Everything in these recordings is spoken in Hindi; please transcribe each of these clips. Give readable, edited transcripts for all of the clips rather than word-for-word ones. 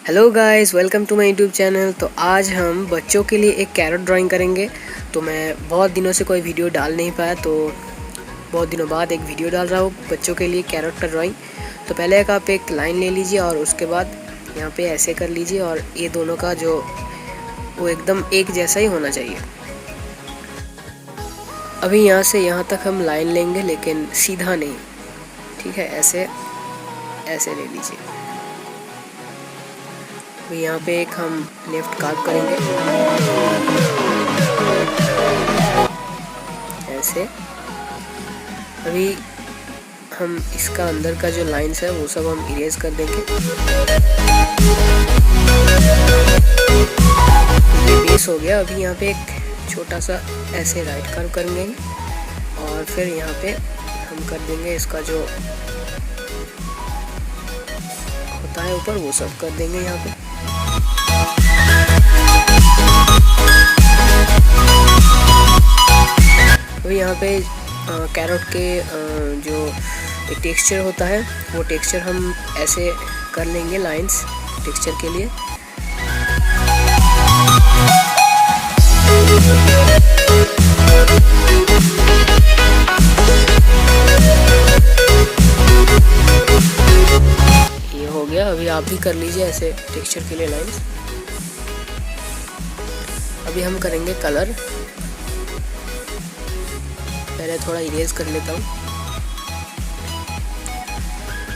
Hello guys, welcome to my YouTube channel. तो आज हम बच्चों के लिए एक कैरेट ड्राइंग करेंगे। तो मैं बहुत दिनों से कोई वीडियो डाल नहीं पाया, तो बहुत दिनों बाद एक वीडियो डाल रहा हूँ बच्चों के लिए कैरेट का ड्राइंग। तो पहले आप एक लाइन ले लीजिए और उसके बाद यहाँ पे ऐसे कर लीजिए, और ये दोनों का जो वो एकदम एक जैसा ही होना चाहिए। अभी यहाँ से यहाँ तक हम लाइन लेंगे, लेकिन सीधा नहीं, ठीक है। ऐसे ऐसे ले लीजिए। अभी यहाँ पे एक हम लेफ्ट कार्व करेंगे ऐसे। अभी हम इसका अंदर का जो लाइंस है वो सब हम इरेज कर देंगे। ये बेस हो गया। अभी यहाँ पे एक छोटा सा ऐसे राइट कर्व करेंगे और फिर यहाँ पे हम कर देंगे इसका जो होता है ऊपर, वो सब कर देंगे यहाँ पे। अभी यहाँ पे कैरेट के जो टेक्सचर होता है वो टेक्सचर हम ऐसे कर लेंगे लाइंस टेक्सचर के लिए। ये हो गया। अभी आप भी कर लीजिए ऐसे टेक्सचर के लिए लाइंस। अभी हम करेंगे कलर। पहले थोड़ा इरेज कर लेता हूँ।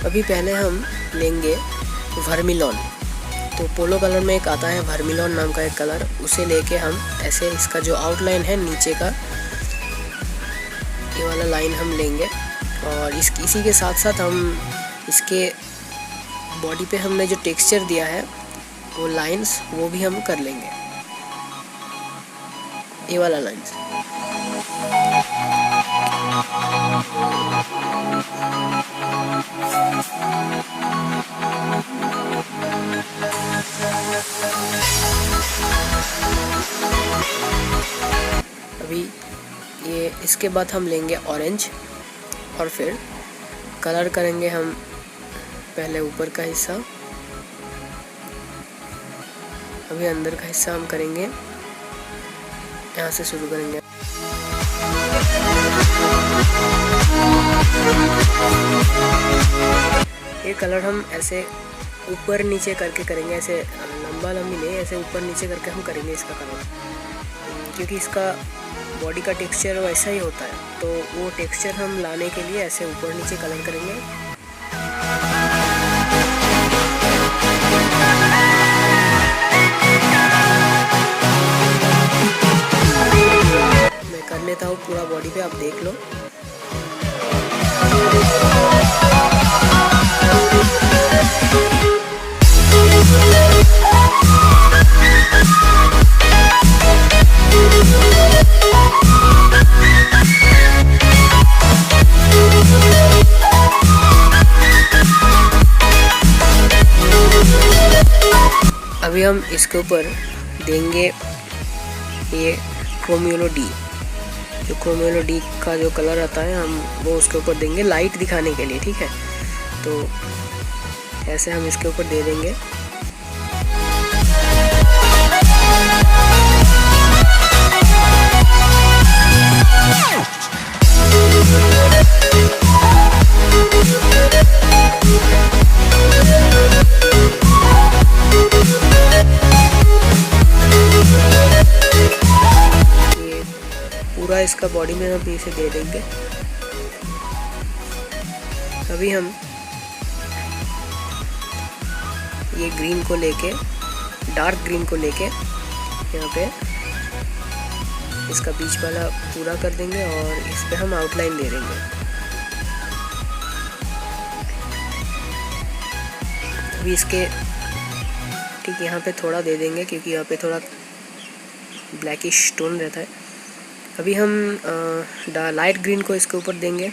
अभी पहले हम लेंगे वर्मिलॉन। तो पोलो कलर में एक आता है वर्मिलॉन नाम का एक कलर, उसे लेके हम ऐसे इसका जो आउटलाइन है नीचे का ये वाला लाइन हम लेंगे, और इसी के साथ साथ हम इसके बॉडी पे हमने जो टेक्सचर दिया है वो लाइंस वो भी हम कर लेंगे, ये वाला लाइंस। अभी ये इसके बाद हम लेंगे ऑरेंज और फिर कलर करेंगे हम पहले ऊपर का हिस्सा। अभी अंदर का हिस्सा हम करेंगे, यहाँ से शुरू करेंगे। ये कलर हम ऐसे ऊपर नीचे करके करेंगे, ऐसे लंबी नहीं, ऐसे ऊपर नीचे करके हम करेंगे इसका कलर, क्योंकि इसका बॉडी का टेक्सचर वैसा ही होता है। तो वो टेक्सचर हम लाने के लिए ऐसे ऊपर नीचे कलर करेंगे। मैं कर लेता हूँ पूरा बॉडी पे, आप देख लो। अभी हम इसके ऊपर देंगे ये क्रोमियोलो डी। जो क्रोमियोलो डी का जो कलर आता है हम वो उसके ऊपर देंगे लाइट दिखाने के लिए, ठीक है। तो ऐसे हम इसके ऊपर दे देंगे। पूरा इसका बॉडी में हम इसे दे देंगे। अभी हम ये ग्रीन को लेके, डार्क ग्रीन को लेके यहाँ पे इसका बीच वाला पूरा कर देंगे और इस पे हम आउटलाइन दे देंगे। अभी इसके ठीक यहाँ पे थोड़ा दे देंगे, क्योंकि यहाँ पे थोड़ा ब्लैकिश टोन रहता है। अभी हम लाइट ग्रीन को इसके ऊपर देंगे।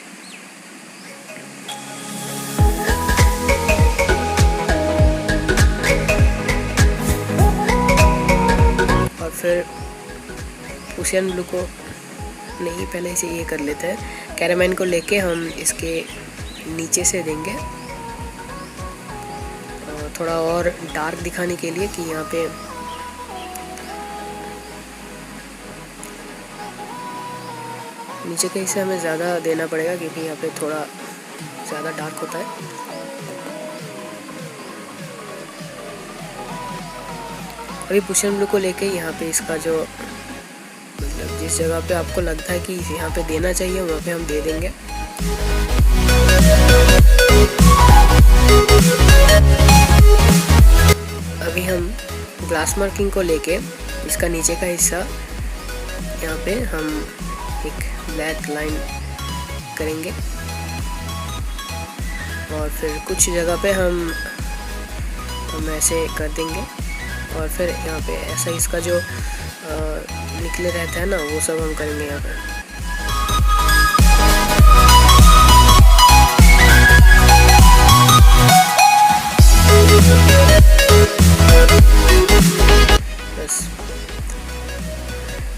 और फिर ओशियन ब्लू को नहीं, पहले इसे ये कर लेते हैं। कैरामैन को लेके हम इसके नीचे से देंगे थोड़ा और डार्क दिखाने के लिए कि यहाँ पे नीचे के हिस्से हमें ज़्यादा देना पड़ेगा क्योंकि यहाँ पे थोड़ा ज़्यादा डार्क होता है। अभी पुशन ब्लू को लेके यहाँ पे इसका जो मतलब जिस जगह पे आपको लगता है कि यहाँ पे देना चाहिए वहाँ पे हम दे देंगे। अभी हम ग्लास मार्किंग को लेके इसका नीचे का हिस्सा यहाँ पे हम एक ब्लैक लाइन करेंगे और फिर कुछ जगह पे हम ऐसे कर देंगे और फिर यहाँ पे ऐसा इसका जो निकले रहता है ना वो सब हम करेंगे यहाँ पे। बस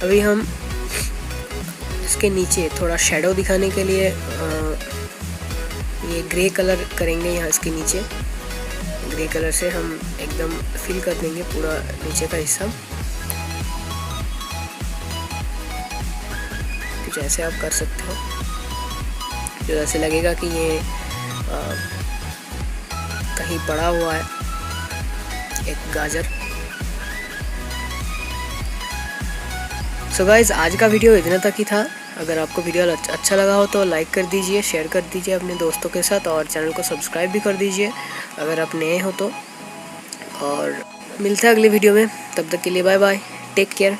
अभी हम इसके नीचे थोड़ा शेडो दिखाने के लिए ये ग्रे कलर करेंगे। यहाँ इसके नीचे ग्रे कलर से हम एकदम फिल कर देंगे पूरा नीचे का हिस्सा। कुछ ऐसे आप कर सकते हो जो ऐसे लगेगा कि ये कहीं पड़ा हुआ है एक गाजर। सो गाइज आज का वीडियो इतना तक ही था। अगर आपको वीडियो अच्छा लगा हो तो लाइक कर दीजिए, शेयर कर दीजिए अपने दोस्तों के साथ और चैनल को सब्सक्राइब भी कर दीजिए अगर आप नए हो तो। और मिलते हैं अगले वीडियो में, तब तक के लिए बाय बाय, टेक केयर।